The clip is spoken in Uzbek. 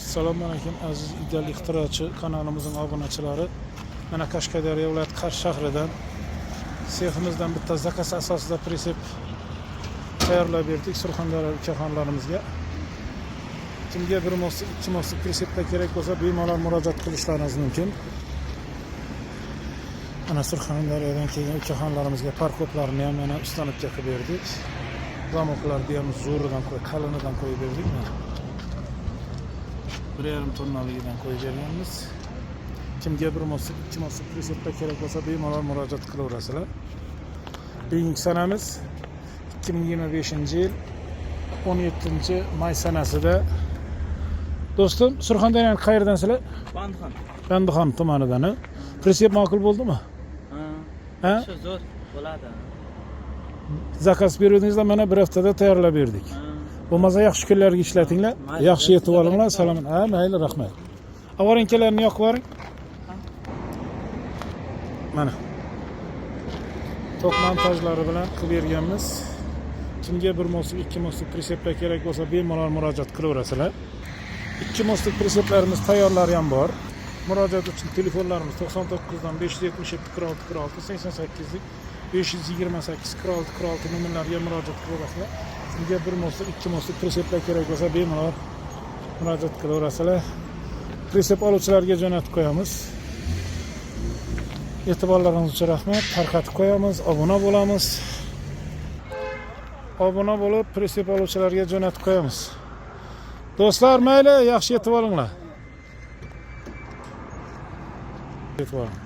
Assalomu alaykum aziz ideal ixtirochi kanalimizning obunachilari. Mana Qashqadaryo viloyati Qarshi shahridan seximizdan bitta zakaz asosida pritsep tayyorlab berdik Surxondaryo ukaxonlarimizga. Kimga bir moslik, ikki moslik pritsepda kerak bo'lsa bemalol murojaat qilishlaringiz mumkin. Mana Surxondaryodan kelgan ukaxonlarimizga parkoplarni ham mana ustanibga qilib berdik. Zamoklarni ham zo'ridan qalinidan qo'yib berdik. 1,5 tonnaligidan qo'yib berganmiz. Kimga bir moslik, ikki moslik pritsepda kerak bo'lsa bemalol murojaat qilaverasizlar. Bugungi sanamiz 2025-yil 17-may sanasida. Do'stim, Surxondaryoning qayerdansizlar? Bandixon. Bandixon tumanidan. Pritsep ma'qul bo'ldimi? Ha? Shu zo'r bo'ladi. Zakaz berdingizda mana bir haftada tayyorlab berdik. Bo'lmasa yaxshi kunlarga ishlatinglar. Yaxshi yetib olinglar. Salom. Ha, mayli, rahmat. Avarinkalarni yoqib yuboring. Mana. Tok montajlari bilan qilib berganmiz. Kimga bir moslik, ikki moslik pritseplar kerak bo'lsa bemalol murojaat qilaverasizlar. Ikki moslik pritseplarimiz tayyorlari ham bor. Murojaat uchun telefonlarimiz 99 dan 577 46 46 88 lik 528 46 46 nomerlarga murojaat qilaverasizlar. Kimga bir moslik, ikki moslik pritseplar kerak bo'lsa bemalol murojaat qilaverasizlar. Pritsep oluvchilarga jo'natib qo'yamiz. E'tiborlaringiz uchun rahmat. Tarqatib qo'yamiz, obuna bo'lamiz. Obuna bo'lib, pritsep oluvchilarga jo'natib qo'yamiz. Do'stlar, mayli, yaxshi yetib olinglar. Yetib oling.